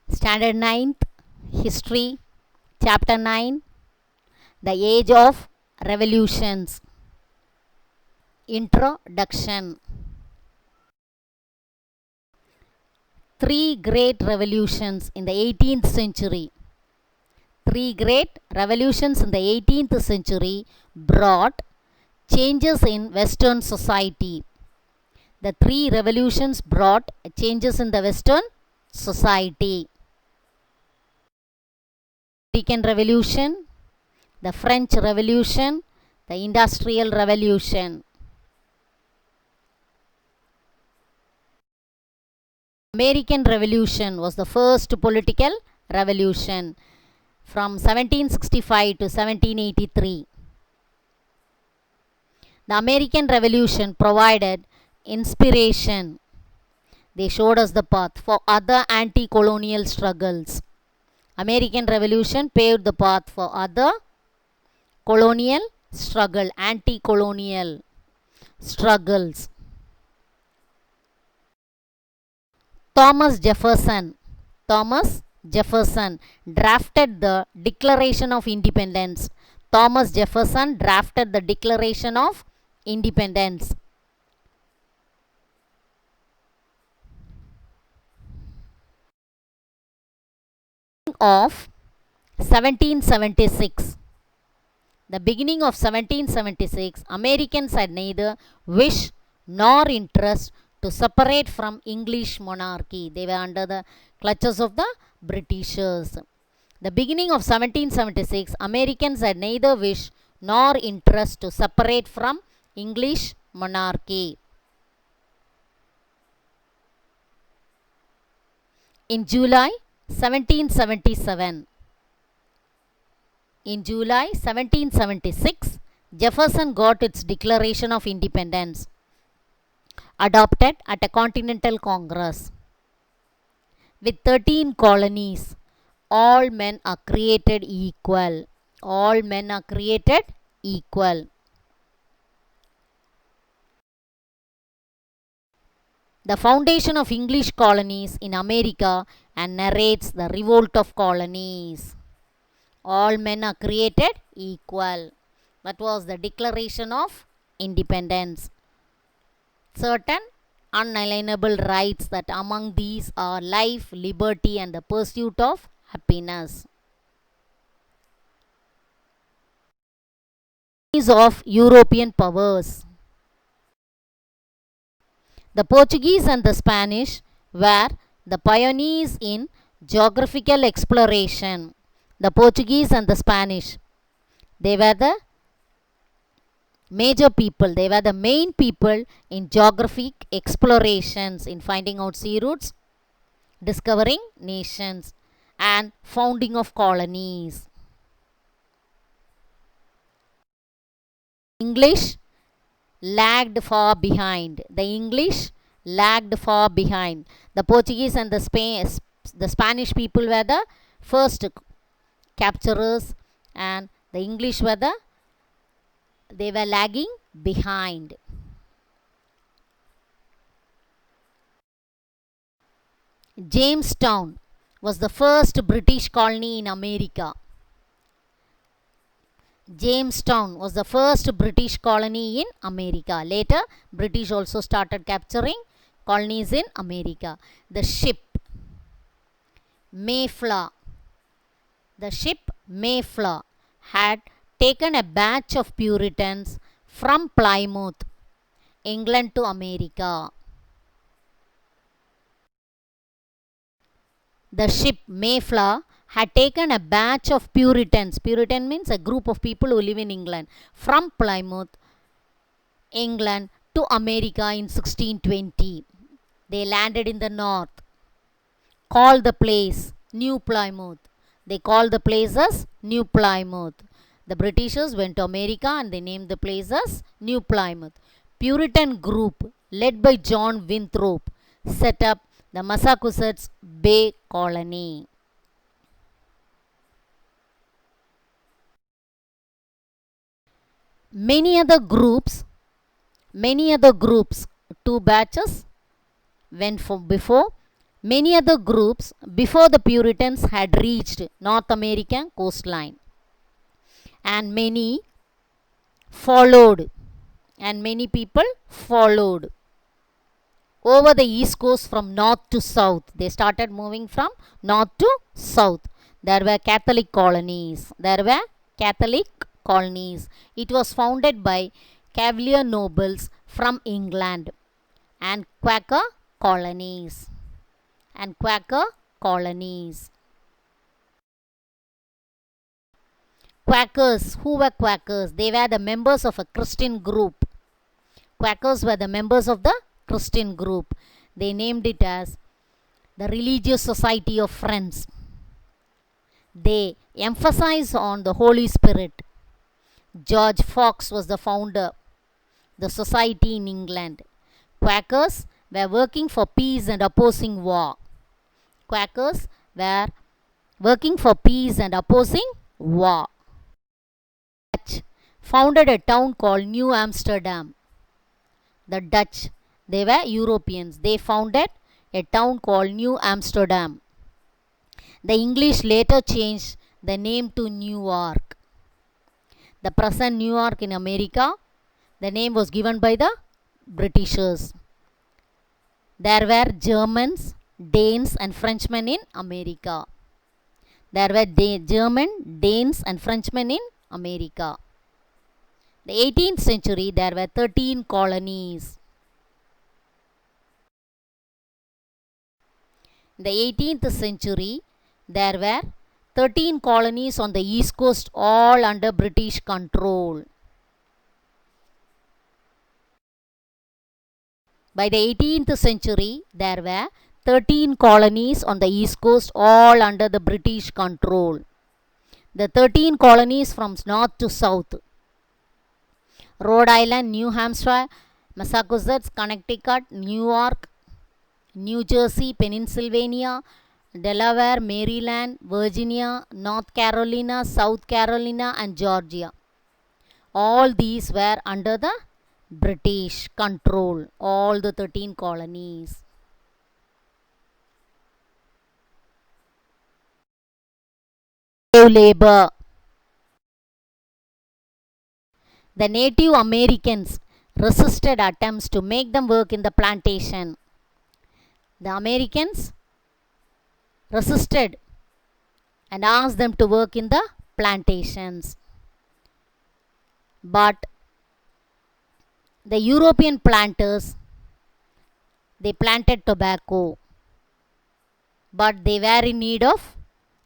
Standard 9th History, Chapter 9, The Age of Revolutions. Introduction. Three great revolutions in the 18th century. Three great revolutions in the 18th century brought changes in Western society. The three revolutions brought changes in the Western society. American Revolution, the French Revolution, the Industrial Revolution. American Revolution was the first political revolution from 1765 to 1783. The American Revolution provided inspiration. They showed us the path for other anti-colonial struggles. American Revolution paved the path for other colonial struggle, anti-colonial struggles. Thomas Jefferson drafted the Declaration of Independence. Thomas Jefferson drafted the Declaration of Independence. Of 1776. The beginning of 1776, Americans had neither wish nor interest to separate from English monarchy. They were under the clutches of the Britishers. The beginning of 1776, Americans had neither wish nor interest to separate from English monarchy. In July 1776, Jefferson got its Declaration of Independence adopted at a Continental Congress. With 13 colonies, all men are created equal. All men are created equal. The foundation of English colonies in America and narrates the revolt of colonies. All men are created equal. That was the Declaration of Independence. Certain unalienable rights, that among these are life, liberty, and the pursuit of happiness. Of European powers. The Portuguese and the Spanish were the pioneers in geographical exploration. The Portuguese and the Spanish, they were the major people, they were the main people in geographic explorations, in finding out sea routes, discovering nations, and founding of colonies. English lagged far behind. The English lagged far behind. The Portuguese and the Spanish people were the first capturers, and the English were they were lagging behind. Jamestown was the first British colony in America. Jamestown was the first British colony in America. Later, British also started capturing colonies in America. The ship Mayflower had taken a batch of Puritans from Plymouth, England, to America. The ship Mayflower had taken a batch of Puritans. Puritan means a group of people who live in England, from Plymouth, England, to America in 1620. They landed in the north, called the place New Plymouth. They called the place as New Plymouth. The Britishers went to America and they named the place as New Plymouth. Puritan group led by John Winthrop set up the Massachusetts Bay Colony. Many other groups, two batches went from before. Many other groups before the Puritans had reached North American coastline, and many followed, and many people followed over the east coast from north to south. They started moving from north to south. There were Catholic colonies. It was founded by Cavalier nobles from England, and Quaker colonies. Quakers. Who were Quakers? They were the members of a Christian group. Quakers were the members of the Christian group. They named it as the Religious Society of Friends. They emphasized on the Holy Spirit. George Fox was the founder, the society in England. Quakers were working for peace and opposing war. Quakers were working for peace and opposing war. Dutch founded a town called New Amsterdam. The Dutch, they were Europeans. They founded a town called New Amsterdam. The English later changed the name to New York. The present New York in America, the name was given by the Britishers. There were Germans, Danes and Frenchmen in America. There were German, Danes and Frenchmen in America. The 18th century, there were 13 colonies. In the 18th century, there were 13 colonies on the east coast, all under British control. By the 18th century, there were 13 colonies on the east coast, all under the British control. The 13 colonies from north to south: Rhode Island, New Hampshire, Massachusetts, Connecticut, New York, New Jersey, Pennsylvania, Delaware, Maryland, Virginia, North Carolina, South Carolina and Georgia. All these were under the British control, all the 13 colonies. Labor. The Native Americans resisted attempts to make them work in the plantation. The Americans resisted and asked them to work in the plantations. But the European planters, they planted tobacco, but they were in need of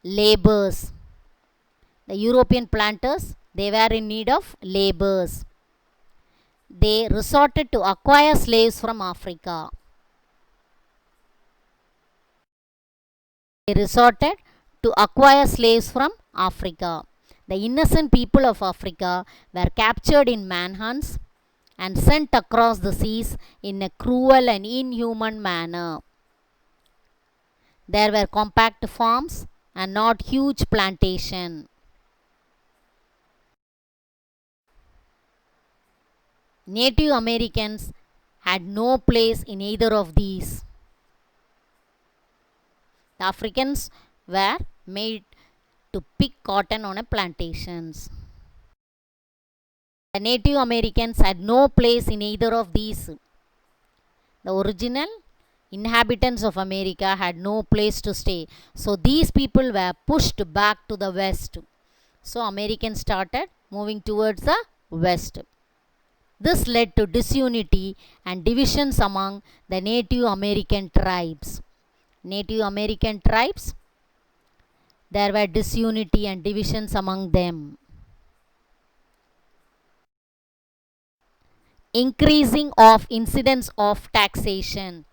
laborers. The European planters, they were in need of laborers. They resorted to acquire slaves from Africa. The innocent people of Africa were captured in manhunts and sent across the seas in a cruel and inhuman manner. There were compact farms and not huge plantations. Native Americans had no place in either of these. The Africans were made to pick cotton on a plantations. The Native Americans had no place in either of these. The original inhabitants of America had no place to stay. So these people were pushed back to the west. So Americans started moving towards the west. This led to disunity and divisions among the Native American tribes. There were disunity and divisions among them. Increasing of incidence of taxation.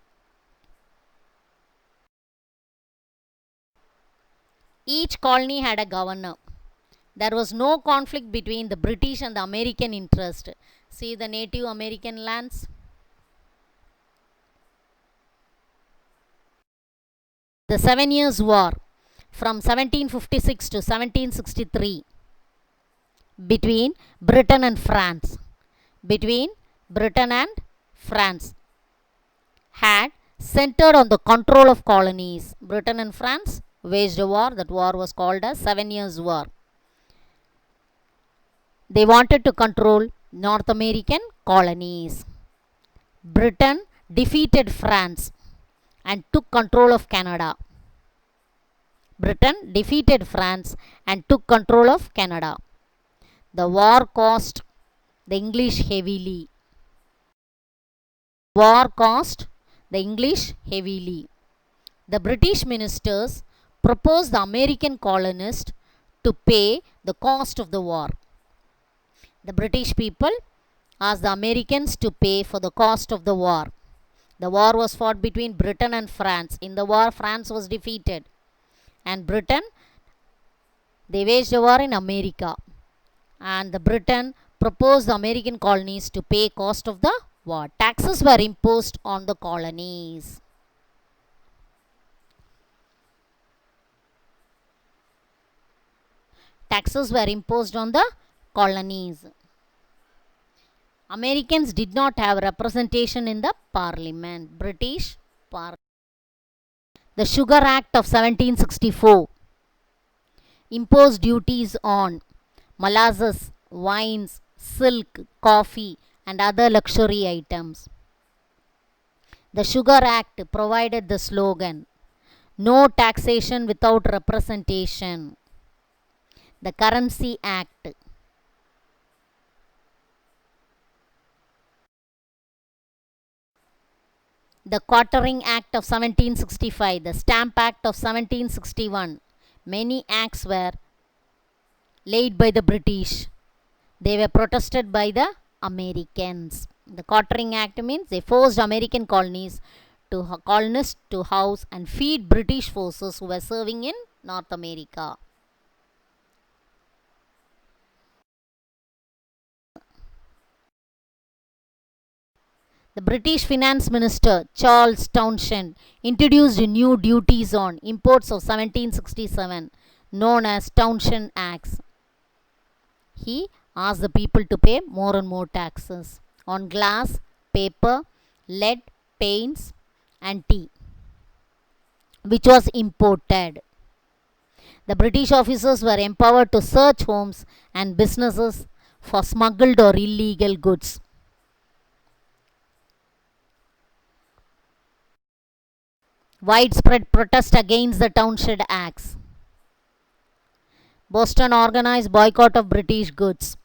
Each colony had a governor. There was no conflict between the British and the American interest. See the Native American lands. The 7 Years' War from 1756 to 1763 between Britain and France. Had centered on the control of colonies. Britain and France waged a war. That war was called as 7 Years' War. They wanted to control North American colonies. Britain defeated France and took control of Canada. Britain defeated France and took control of Canada. The war cost the English heavily. War cost the English heavily. The British ministers proposed the American colonists to pay the cost of the war. The British people asked the Americans to pay for the cost of the war. The war was fought between Britain and France. In the war, France was defeated. And Britain, they waged a war in America. And the Britain proposed the American colonies to pay cost of the war. Taxes were imposed on the colonies. Taxes were imposed on the colonies. Americans did not have representation in the parliament. British Parliament. The Sugar Act of 1764 imposed duties on molasses, wines, silk, coffee, and other luxury items. The Sugar Act provided the slogan, "No taxation without representation." The Currency Act. The Quartering Act of 1765, the Stamp Act of 1761. Many acts were laid by the British. They were protested by the Americans. The Quartering Act means they forced American colonists to house and feed British forces who were serving in North America. The British Finance Minister Charles Townshend introduced new duties on imports of 1767 known as Townshend Acts. He asked the people to pay more and more taxes on glass, paper, lead, paints and tea, which was imported. The British officers were empowered to search homes and businesses for smuggled or illegal goods. Widespread protest against the Townshend Acts. Boston organized boycott of British goods.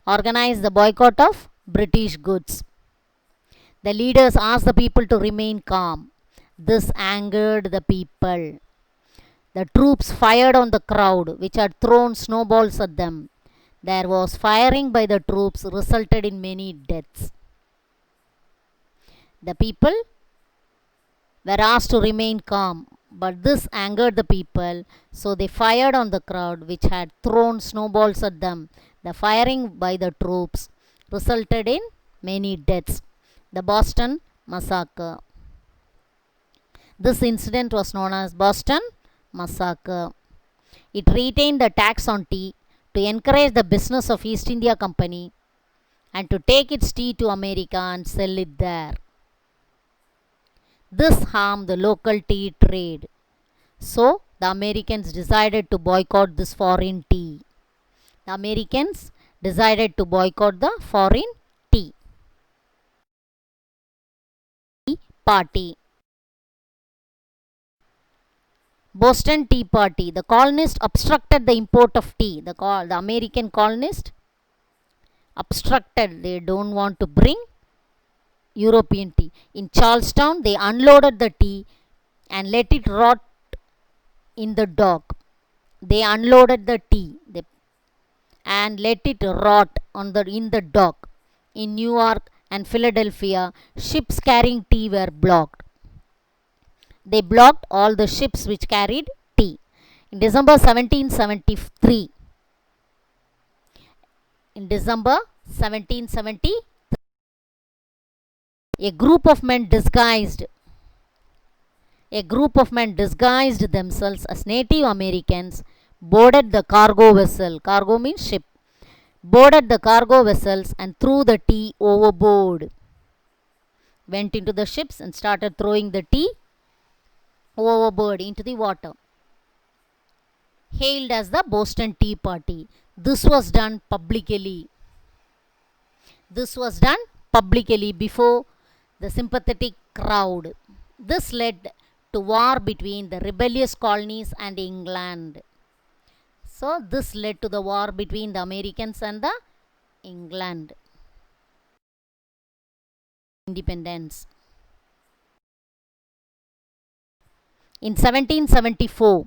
Organized the boycott of British goods. The leaders asked the people to remain calm. This angered the people. The troops fired on the crowd, which had thrown snowballs at them. There was firing by the troops, resulted in many deaths. The people were asked to remain calm, but this angered the people, so they fired on the crowd, which had thrown snowballs at them. The firing by the troops resulted in many deaths. The Boston Massacre. This incident was known as Boston Massacre. It retained the tax on tea to encourage the business of East India Company and to take its tea to America and sell it there. This harmed the local tea trade. So, the Americans decided to boycott this foreign tea. The Americans decided to boycott the foreign tea. Tea Party. Boston Tea Party. The colonists obstructed the import of tea. The American colonists obstructed. They don't want to bring European tea. In Charlestown, they unloaded the tea and let it rot in the dock. They unloaded the tea and let it rot in the dock. In New York and Philadelphia, ships carrying tea were blocked. They blocked all the ships which carried tea. In December 1773, a group of men disguised themselves as Native Americans boarded the cargo vessel. Cargo means ship. Boarded the cargo vessels and threw the tea overboard. went into the ships and started throwing the tea overboard into the water. Hailed as the Boston Tea Party. This was done publicly. This was done publicly before the sympathetic crowd. This led to war between the rebellious colonies and England. So this led to the war between the Americans and the England. Independence. In 1774,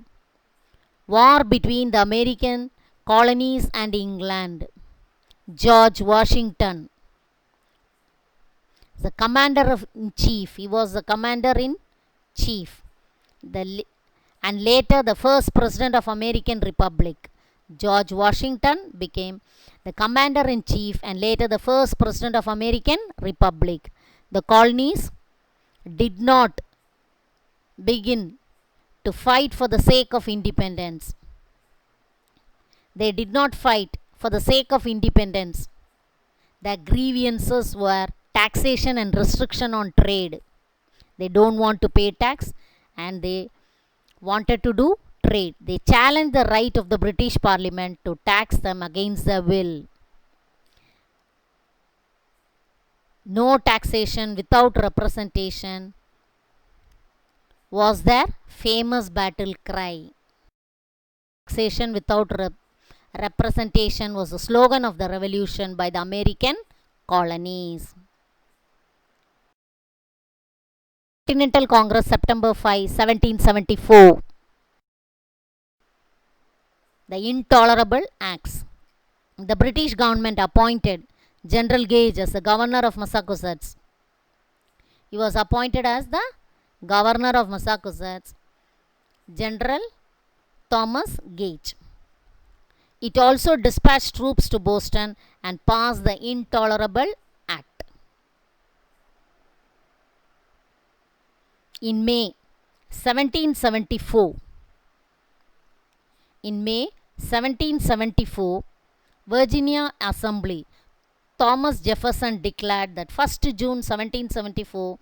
war between the American colonies and England. George Washington, the commander-in-chief, he was the commander-in-chief, and later the first president of American Republic. George Washington became the commander-in-chief and later the first president of American Republic. The colonies did not begin to fight for the sake of independence. They did not fight for the sake of independence. Their grievances were taxation and restriction on trade. They don't want to pay tax and they wanted to do trade. They challenged the right of the British Parliament to tax them against their will. No taxation without representation was their famous battle cry. Taxation without representation was the slogan of the revolution by the American colonies. Continental Congress, September 5, 1774. The Intolerable Acts. The British government appointed General Gage as the governor of Massachusetts. He was appointed as the governor of Massachusetts, General Thomas Gage. It also dispatched troops to Boston and passed the Intolerable Act. In May 1774, Virginia Assembly, Thomas Jefferson declared that 1st June 1774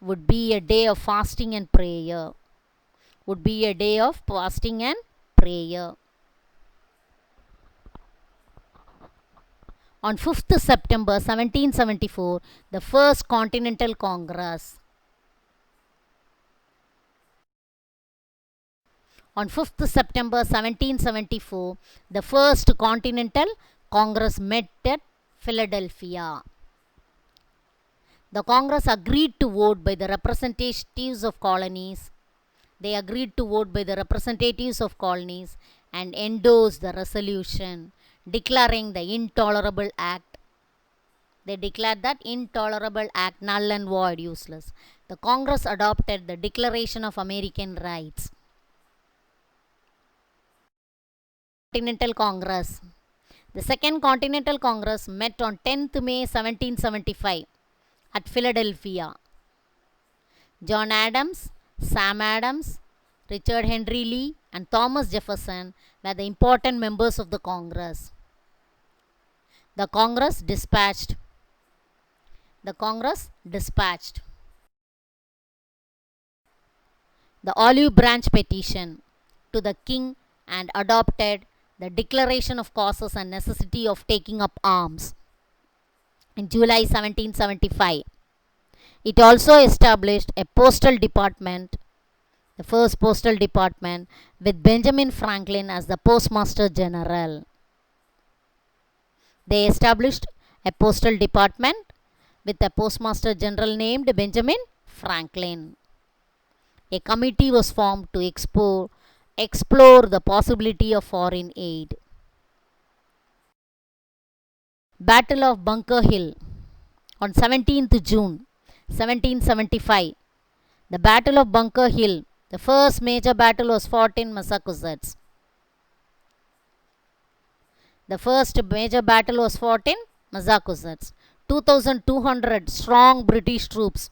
would be a day of fasting and prayer. On 5th September 1774, the First Continental Congress. On 5th September 1774, the First Continental Congress met at Philadelphia. The Congress agreed to vote by the representatives of colonies. They agreed to vote by the representatives of colonies and endorsed the resolution declaring the Intolerable Act. They declared that Intolerable Act null and void, useless. The Congress adopted the Declaration of American Rights. Continental Congress. The Second Continental Congress met on 10th May 1775 at Philadelphia. John Adams, Sam Adams, Richard Henry Lee, and Thomas Jefferson were the important members of the Congress. The Congress dispatched the Olive Branch Petition to the King and adopted the Declaration of Causes and Necessity of Taking Up Arms in July 1775. It also established a postal department, the first postal department, with Benjamin Franklin as the Postmaster General. They established a postal department with a Postmaster General named Benjamin Franklin. A committee was formed to explore the possibility of foreign aid. Battle of Bunker Hill on 17th June 1775. The Battle of Bunker Hill, the first major battle, was fought in Massachusetts. The first major battle was fought in Massachusetts. 2,200 strong British troops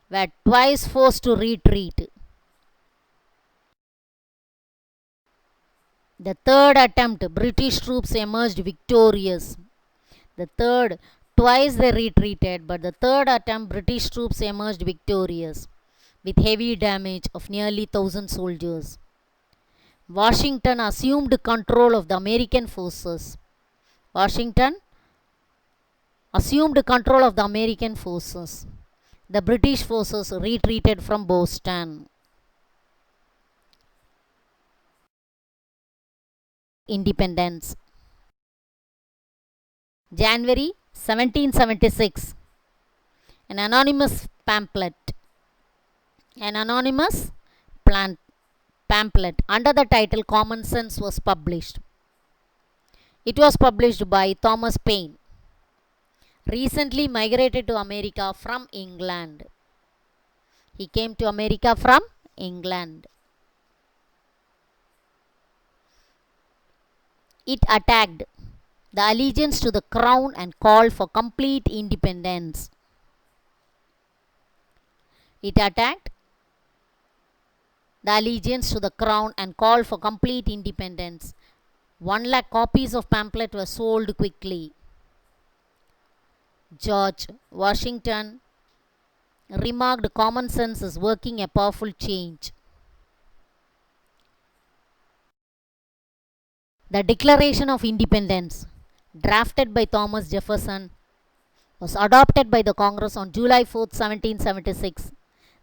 were twice forced to retreat. The third attempt, British troops emerged victorious. The third Twice they retreated, but the third attempt British troops emerged victorious with heavy damage of nearly 1,000 soldiers. Washington assumed control of the American forces. Washington assumed control of the American forces. The British forces retreated from Boston. Independence. January 1776. An anonymous pamphlet under the title Common Sense was published. It was published by Thomas Paine, recently migrated to America from England. He came to America from England. It attacked the allegiance to the crown and called for complete independence. It attacked the allegiance to the crown and called for complete independence. 1 lakh copies of pamphlet were sold quickly. George Washington remarked common sense is working a powerful change. The Declaration of Independence, drafted by Thomas Jefferson, was adopted by the Congress on July 4, 1776.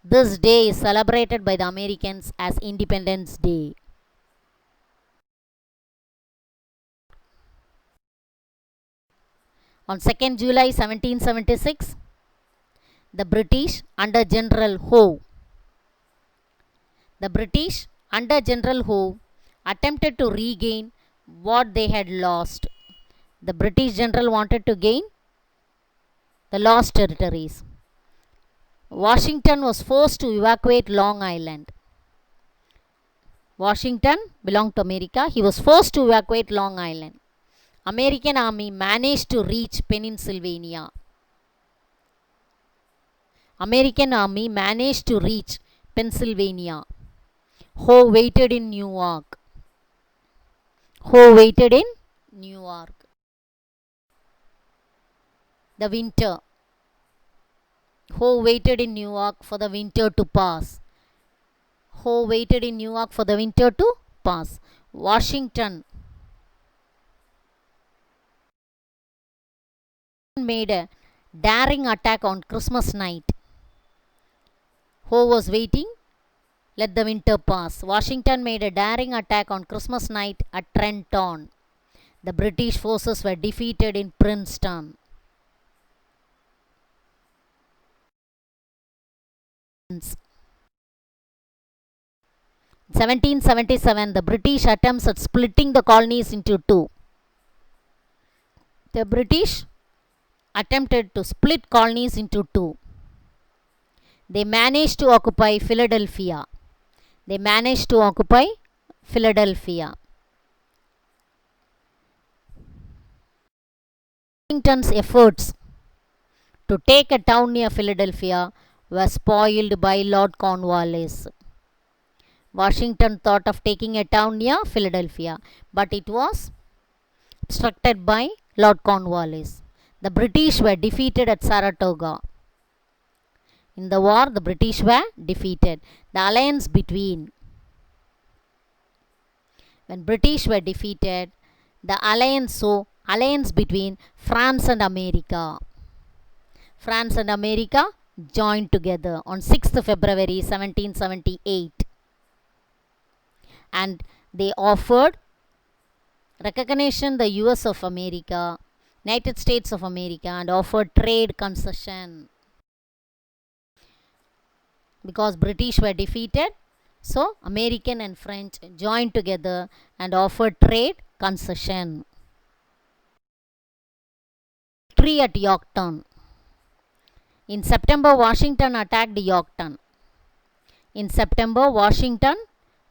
This day is celebrated by the Americans as Independence Day. On 2nd July 1776, the British under General Howe attempted to regain what they had lost. The British general wanted to gain the lost territories. Washington was forced to evacuate Long Island. Washington belonged to America. He was forced to evacuate Long Island. American army managed to reach Pennsylvania. Howe waited in New York. The winter. Howe waited in New York for the winter to pass. Washington made a daring attack on Christmas night. Howe was waiting. Let the winter pass. Washington made a daring attack on Christmas night at Trenton. The British forces were defeated in Princeton. 1777, the British attempts at splitting the colonies into two. The British attempted to split colonies into two. They managed to occupy Philadelphia. Washington's efforts to take a town near Philadelphia were spoiled by Lord Cornwallis. Washington thought of taking a town near Philadelphia, but it was obstructed by Lord Cornwallis. The British were defeated at Saratoga. In the war, the British were defeated. When British were defeated, the alliance between France and America joined together on 6th February 1778. And they offered recognition the US of America, United States of America, and offered trade concession. Because British were defeated, so American and French joined together and offered trade concession. Victory at Yorktown. In September, Washington attacked Yorktown.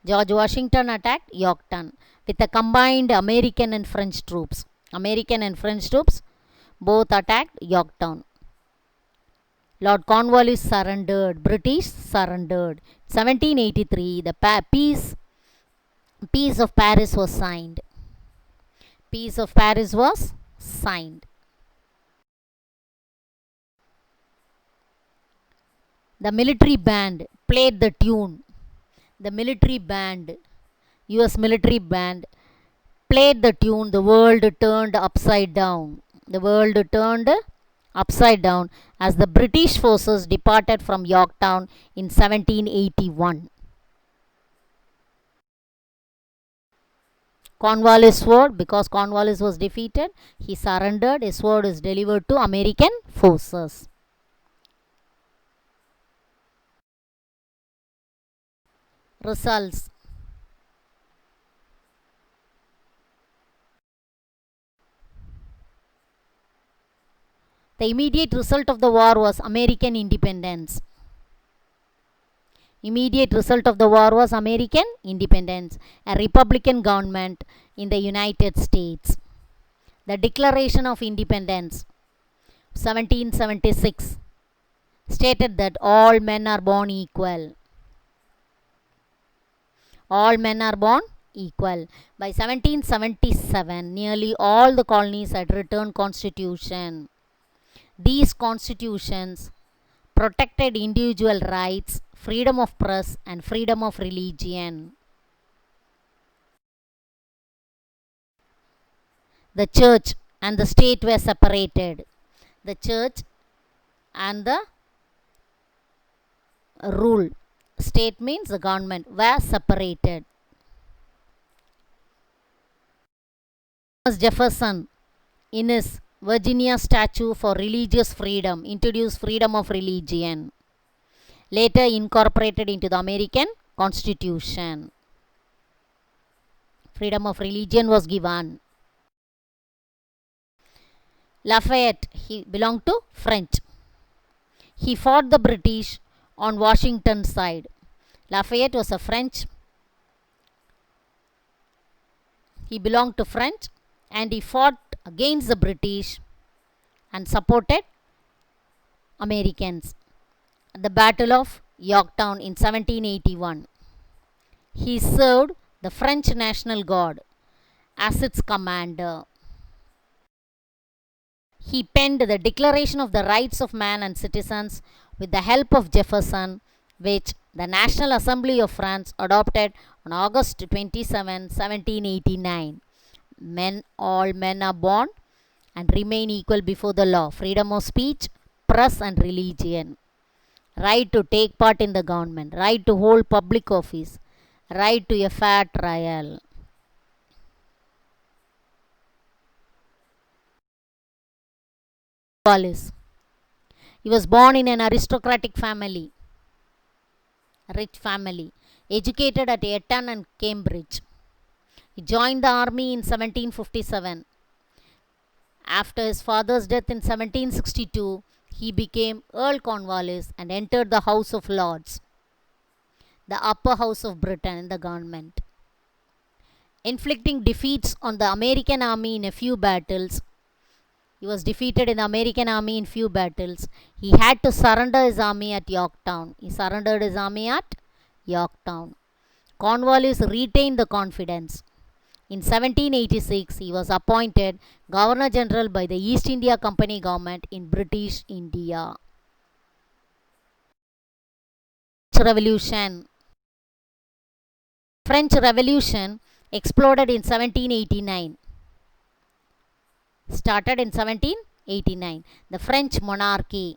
George Washington attacked Yorktown with a combined American and French troops. Both attacked Yorktown. Lord Cornwallis surrendered. British surrendered. 1783, the Peace of Paris was signed. The military band played the tune. The military band, US military band, played the tune The World Turned Upside Down. The world turned upside down as the British forces departed from Yorktown in 1781. Cornwallis sword, because Cornwallis was defeated, he surrendered. His sword is delivered to American forces. Results. The immediate result of the war was American independence. Immediate result of the war was American independence, a Republican government in the United States. The Declaration of Independence, 1776, stated that all men are born equal. All men are born equal. By 1777, nearly all the colonies had returned constitution. These constitutions protected individual rights, freedom of press, and freedom of religion. The church and the state were separated. The church and the rule, state means the government, were separated. Thomas Jefferson, in his Virginia statute for religious freedom, introduced freedom of religion, later incorporated into the American Constitution. Freedom of religion was given. Lafayette, he belonged to French. He fought the British on Washington's side. Lafayette was a French. He belonged to French and he fought against the British and supported Americans at the Battle of Yorktown in 1781. He served the French National Guard as its commander. He penned the Declaration of the Rights of Man and Citizens with the help of Jefferson, which the National Assembly of France adopted on August 27, 1789. All men are born and remain equal before the law. Freedom of speech, press and religion. Right to take part in the government. Right to hold public office. Right to a fair trial. Cornwallis. He was born in an aristocratic family, rich family, educated at Eton and Cambridge. He joined the army in 1757. After his father's death in 1762, he became Earl Cornwallis and entered the House of Lords, the upper house of Britain in the government. Inflicting defeats on the American army in a few battles, he was defeated in the American army in few battles. He had to surrender his army at Yorktown. He surrendered his army at Yorktown. Cornwallis retained the confidence. In 1786, he was appointed Governor General by the East India Company government in British India. French Revolution. French Revolution exploded in 1789. Started in 1789. The French monarchy.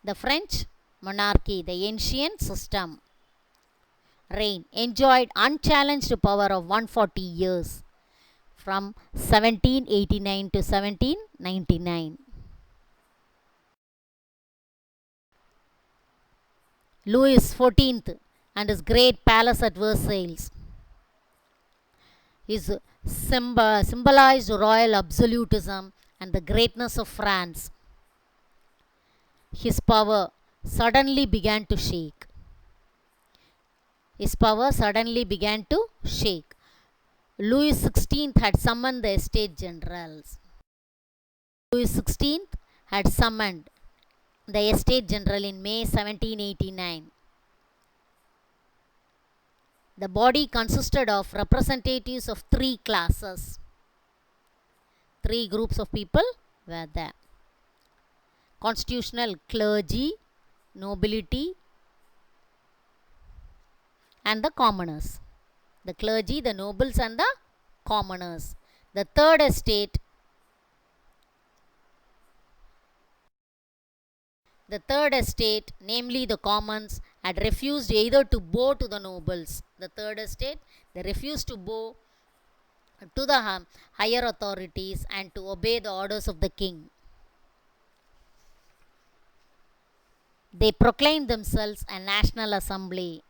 The French monarchy, the ancient system, reign enjoyed unchallenged power of 140 years from 1789 to 1799. Louis XIV and his great palace at Versailles symbolized royal absolutism and the greatness of France. His power suddenly began to shake. Louis XVI had summoned the Estates Generals. Louis XVI had summoned the Estates General in May 1789. The body consisted of representatives of three classes. Three groups of people were there. Constitutional clergy, nobility, and the commoners. The clergy, the nobles, and the commoners. The third estate, namely the commons, had refused either to bow to the nobles. The third estate, they refused to bow to the higher authorities and to obey the orders of the king. They proclaimed themselves a national assembly.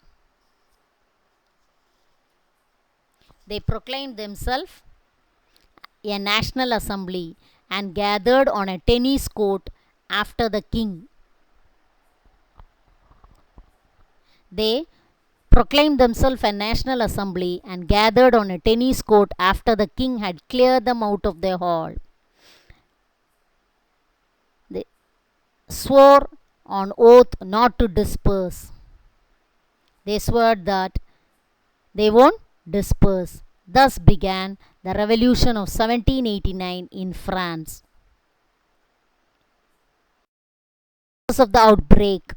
They proclaimed themselves a national assembly and gathered on a tennis court after the king. They proclaimed themselves a national assembly and gathered on a tennis court after the king had cleared them out of their hall. They swore on oath not to disperse. They swore that they won't disperse. Thus began the revolution of 1789 in France. Cause of the outbreak: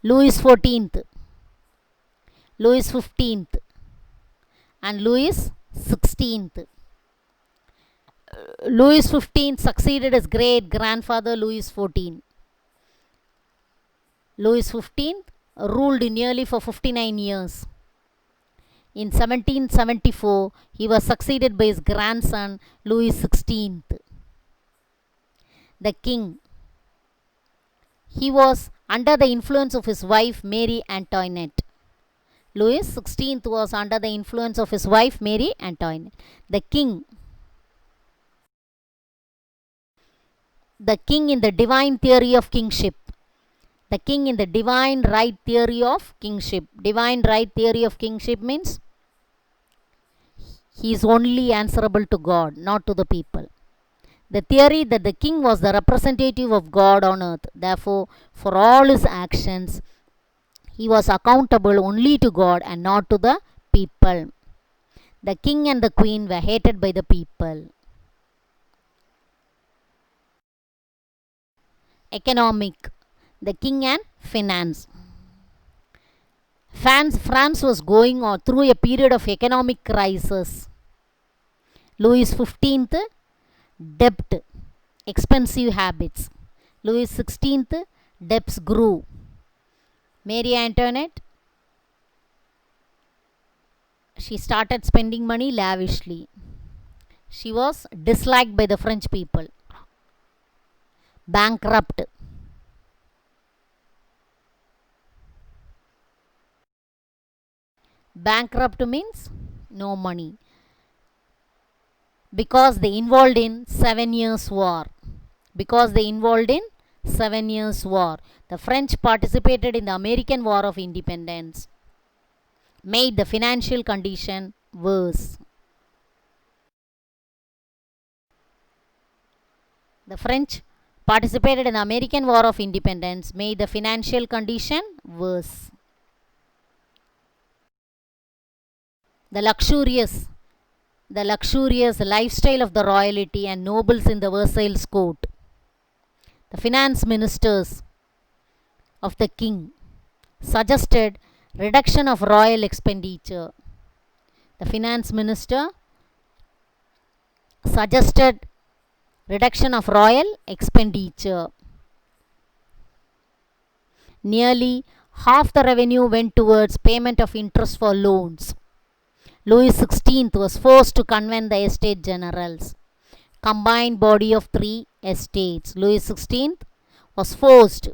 Louis XIV, Louis XV, and Louis XVI. Louis XV succeeded his great grandfather Louis XIV. Louis XV ruled nearly for 59 years. In 1774, he was succeeded by his grandson Louis XVI. The king, he was under the influence of his wife Mary Antoinette. Louis XVI was under the influence of his wife Mary Antoinette. The king in the divine theory of kingship. The king in the divine right theory of kingship. Divine right theory of kingship means he is only answerable to God, not to the people. The theory that the king was the representative of God on earth. Therefore, for all his actions, he was accountable only to God and not to the people. The king and the queen were hated by the people. Economic: the king and finance. France was going through a period of economic crisis. Louis XV, debt, expensive habits. Louis XVI, debts grew. Mary Antoinette, she started spending money lavishly. She was disliked by the French people. Bankrupt. Bankrupt means no money, because they involved in 7 years war. The French participated in the American War of Independence, made the financial condition worse. The French participated in the American War of Independence, made the financial condition worse. The luxurious lifestyle of the royalty and nobles in the Versailles court. The finance ministers of the king suggested reduction of royal expenditure. The finance minister suggested reduction of royal expenditure. Nearly half the revenue went towards payment of interest for loans. Louis XVI was forced to convene the Estates Generals, combined body of 3 estates. Louis XVI was forced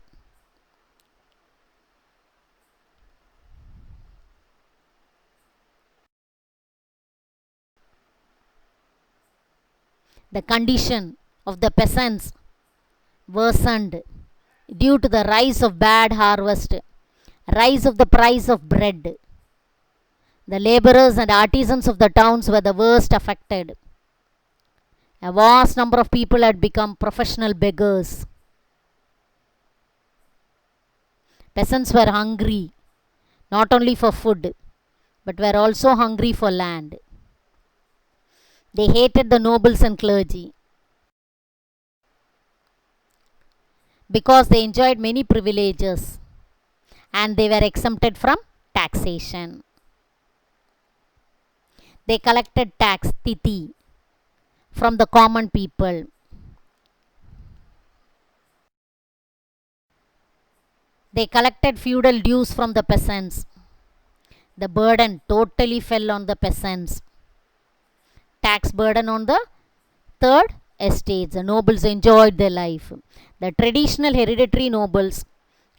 the condition of the peasants worsened due to the rise of bad harvest, rise of the price of bread. The laborers and artisans of the towns were the worst affected. A vast number of people had become professional beggars. Peasants were hungry, not only for food, but were also hungry for land. They hated the nobles and clergy. because they enjoyed many privileges and they were exempted from taxation. They collected tax, titi, from the common people. They collected feudal dues from the peasants. The burden totally fell on the peasants. Tax burden on the third estates. The nobles enjoyed their life. The traditional hereditary nobles,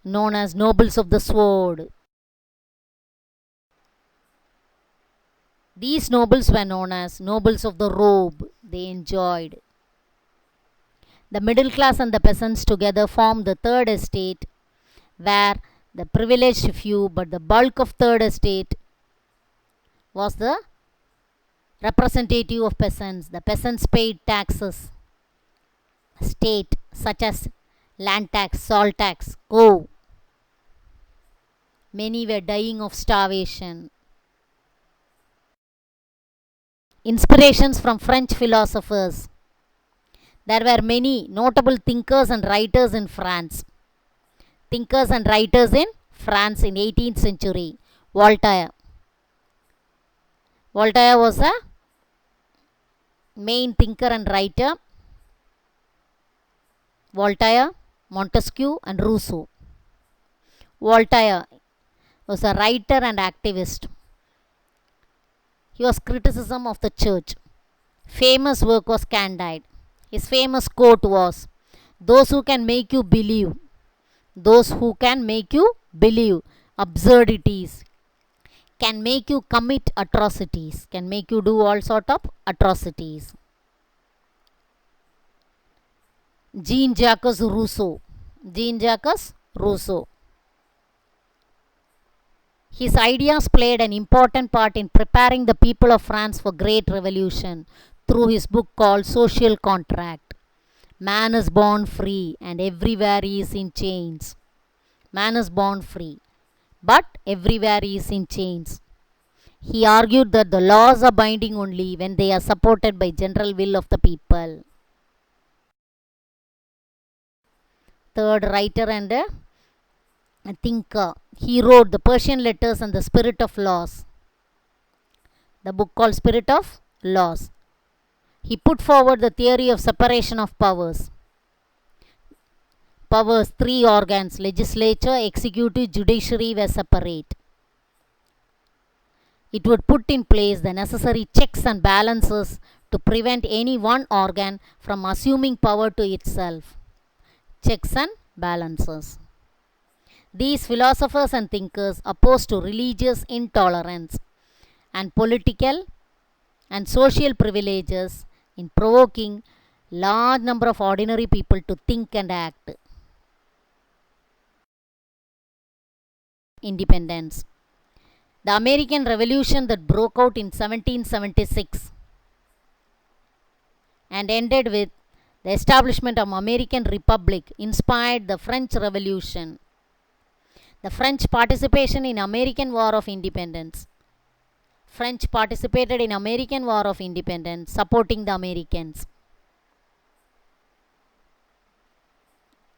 known as nobles of the sword. These nobles were known as nobles of the robe. They enjoyed. The middle class and the peasants together formed the third estate, where the privileged few, but the bulk of third estate was the representative of peasants. The peasants paid taxes, state, such as land tax, salt tax, coal. Many were dying of starvation. Inspirations from French philosophers. There were many notable thinkers and writers in France. Thinkers and writers in France in 18th century. Voltaire. Voltaire was a main thinker and writer. Voltaire, Montesquieu and Rousseau. Voltaire was a writer and activist. He was criticism of the church. Famous work was Candide. His famous quote was, "Those who can make you believe, those who can make you believe absurdities, can make you commit atrocities, can make you do all sort of atrocities." Jean-Jacques Rousseau. Jean-Jacques Rousseau. His ideas played an important part in preparing the people of France for Great Revolution through his book called Social Contract. Man is born free and everywhere he is in chains. Man is born free, but everywhere he is in chains. He argued that the laws are binding only when they are supported by general will of the people. Third writer and a thinker. He wrote the Persian Letters and the Spirit of Laws. The book called Spirit of Laws. He put forward the theory of separation of powers. Powers, three organs, legislature, executive, judiciary, were separate. It would put in place the necessary checks and balances to prevent any one organ from assuming power to itself. Checks and balances. These philosophers and thinkers opposed to religious intolerance and political and social privileges in provoking large number of ordinary people to think and act. Independence. The American Revolution that broke out in 1776 and ended with the establishment of American Republic inspired the French Revolution. The French participation in American War of Independence. French participated in American War of Independence, supporting the Americans.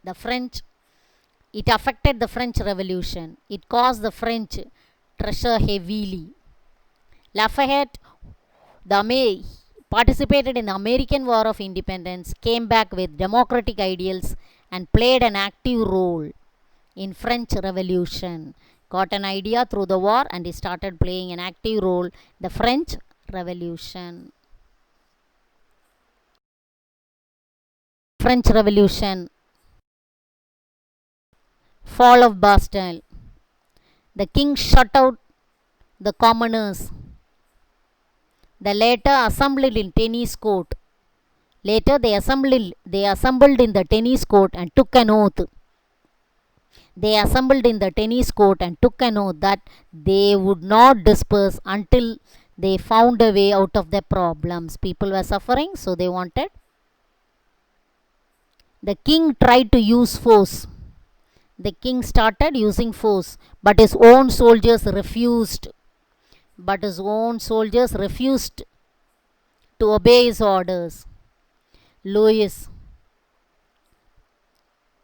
The French, it affected the French Revolution. It caused the French treasure heavily. Lafayette, participated in the American War of Independence, came back with democratic ideals and played an active role in French Revolution. Got an idea through the war and he started playing an active role in the French Revolution. French Revolution. Fall of Bastille. The king shut out the commoners. The latter assembled in tennis court. Later they assembled in the tennis court and took an oath. They assembled in the tennis court and took an oath that they would not disperse until they found a way out of their problems. People were suffering, so they wanted. The king tried to use force. The king started using force, but his own soldiers refused. To obey his orders. Louis,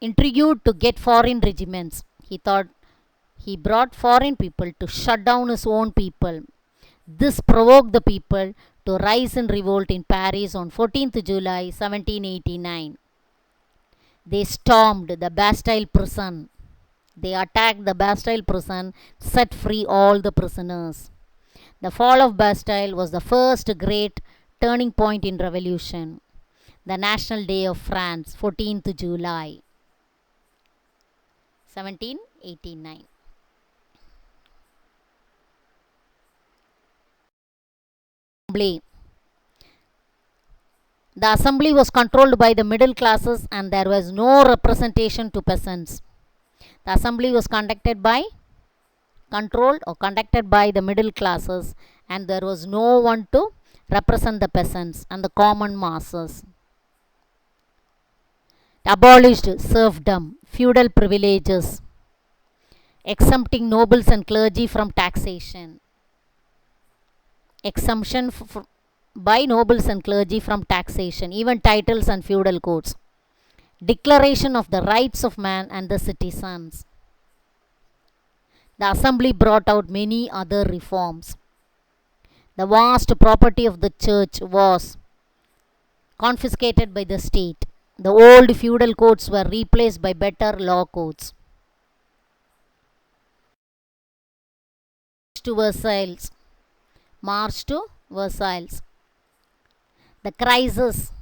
intrigued to get foreign regiments. He thought he brought foreign people to shut down his own people. This provoked the people to rise in revolt in Paris on 14th July 1789. They stormed the Bastille prison. They attacked the Bastille prison, set free all the prisoners. The fall of Bastille was the first great turning point in revolution. The National Day of France, 14th July 1789. Assembly. The assembly was controlled by the middle classes and there was no representation to peasants. The assembly was conducted by the middle classes and there was no one to represent the peasants and the common masses. It abolished serfdom, feudal privileges, exempting nobles and clergy from taxation. Exemption by nobles and clergy from taxation, even titles and feudal codes. Declaration of the rights of man and the citizens. The assembly brought out many other reforms. The vast property of the church was confiscated by the state. The old feudal codes were replaced by better law codes. To Versailles. March to Versailles. The crisis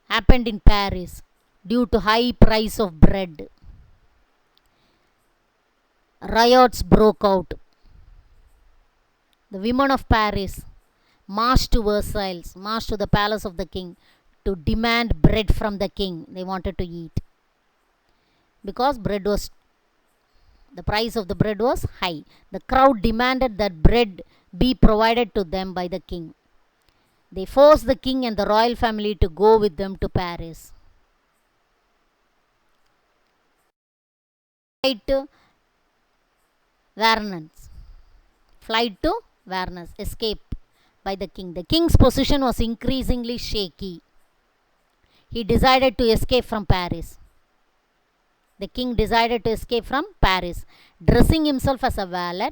happened in Paris due to high price of bread. Riots broke out. The women of Paris marched to Versailles, marched to the palace of the king to demand bread from the king. They wanted to eat because the price of the bread was high. The crowd demanded that bread be provided to them by the king. They forced the king and the royal family to go with them to Paris. Flight to Versailles. Escape by the king. The king's position was increasingly shaky. He decided to escape from Paris. The king decided to escape from Paris. Dressing himself as a valet,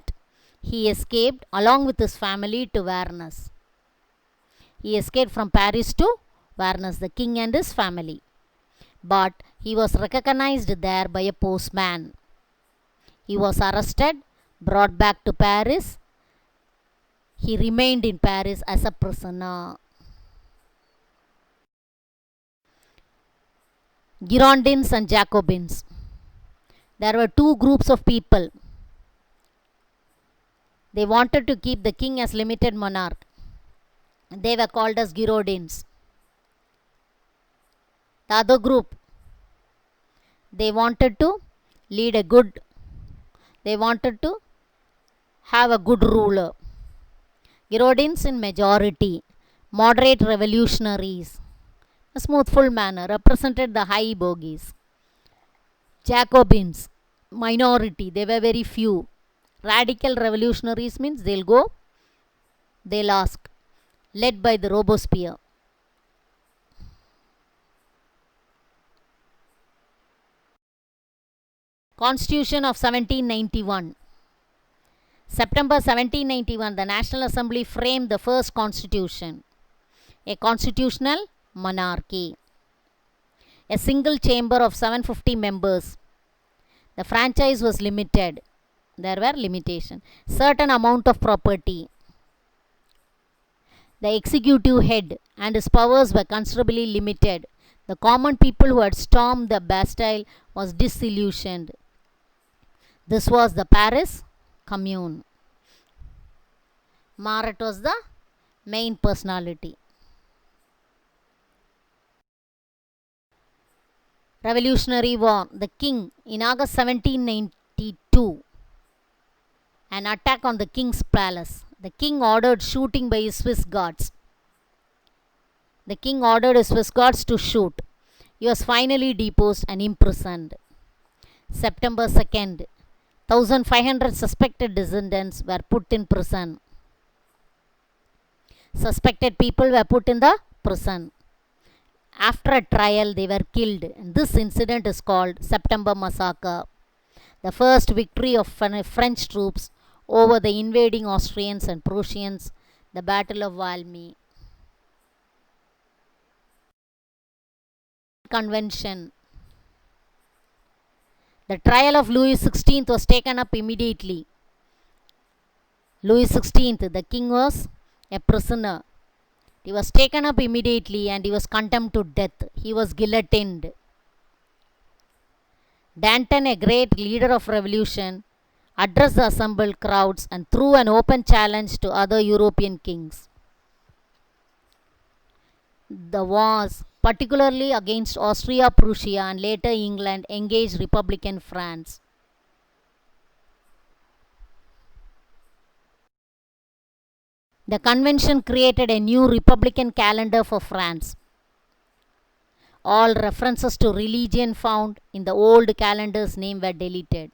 he escaped along with his family to Versailles. He escaped from Paris to Versailles, the king and his family. But he was recognized there by a postman. He was arrested, brought back to Paris. He remained in Paris as a prisoner. Girondins and Jacobins. There were two groups of people. They wanted to keep the king as limited monarch. They were called as Girondins. The other group, they wanted to have a good ruler. Girondins in majority, moderate revolutionaries, a smoothful manner, represented the high bogies. Jacobins, minority, they were very few. Radical revolutionaries means they'll ask, led by the Robespierre. Constitution of 1791. September 1791, the National Assembly framed the first constitution, a constitutional monarchy. A single chamber of 750 members. The franchise was limited. There were limitations. Certain amount of property. The executive head and his powers were considerably limited. The common people who had stormed the Bastille was disillusioned. This was the Paris Commune. Marat was the main personality. Revolutionary War. The king, in August 1792, an attack on the king's palace. The king ordered shooting by his Swiss guards. The king ordered his Swiss guards to shoot. He was finally deposed and imprisoned. September 2nd, 1,500 suspected dissidents were put in prison. Suspected people were put in the prison. After a trial, they were killed. This incident is called September Massacre, the first victory of French troops over the invading Austrians and Prussians, the Battle of Valmy. Convention. The trial of Louis XVI was taken up immediately. Louis XVI, the king, was a prisoner. He was taken up immediately and he was condemned to death. He was guillotined. Danton, a great leader of revolution, addressed the assembled crowds and threw an open challenge to other European kings. The wars, particularly against Austria, Prussia, and later England, engaged Republican France. The convention created a new republican calendar for France. All references to religion found in the old calendar's name were deleted.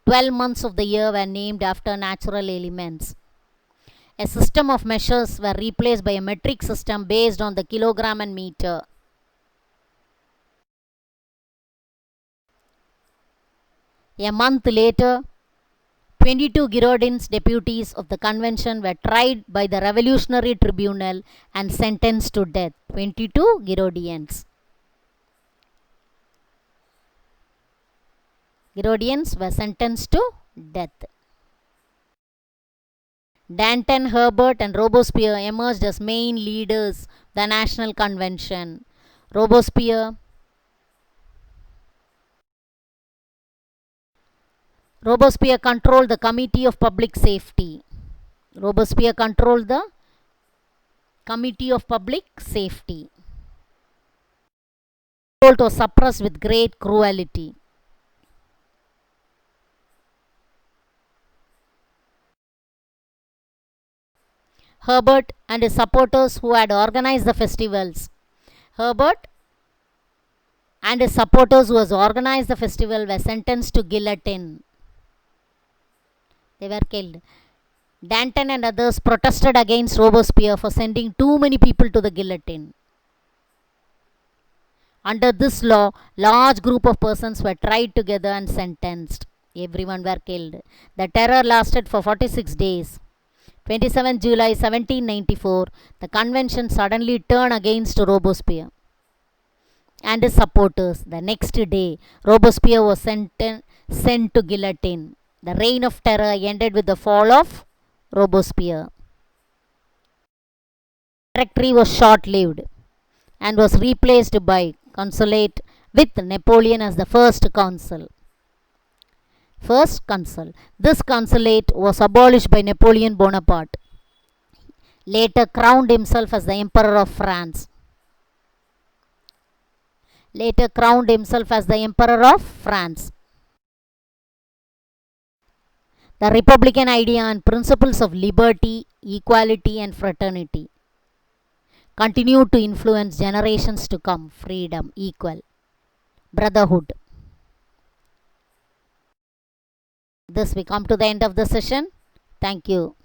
12 months of the year were named after natural elements. A system of measures were replaced by a metric system based on the kilogram and meter. A month later, 22 Girondins deputies of the convention were tried by the revolutionary tribunal and sentenced to death. 22 Girondins. Girondins were sentenced to death. Danton, Herbert, and Robespierre emerged as main leaders of the National Convention. Robespierre controlled the Committee of Public Safety. Robespierre controlled the Committee of Public Safety. The revolt was suppressed with great cruelty. Herbert and his supporters who had organized the festivals. Herbert and his supporters who had organized the festival were sentenced to guillotine. They were killed. Danton and others protested against Robespierre for sending too many people to the guillotine. Under this law, large group of persons were tried together and sentenced. Everyone were killed. The terror lasted for 46 days. 27 July 1794, the convention suddenly turned against Robespierre and his supporters. The next day, Robespierre was sent to guillotine. The reign of terror ended with the fall of Robespierre. The Directory was short-lived and was replaced by consulate with Napoleon as the first consul. This consulate was abolished by Napoleon Bonaparte. Later crowned himself as the Emperor of France. The Republican idea and principles of liberty, equality, and fraternity continued to influence generations to come. Freedom, equal, brotherhood. Thus we come to the end of the session. Thank you.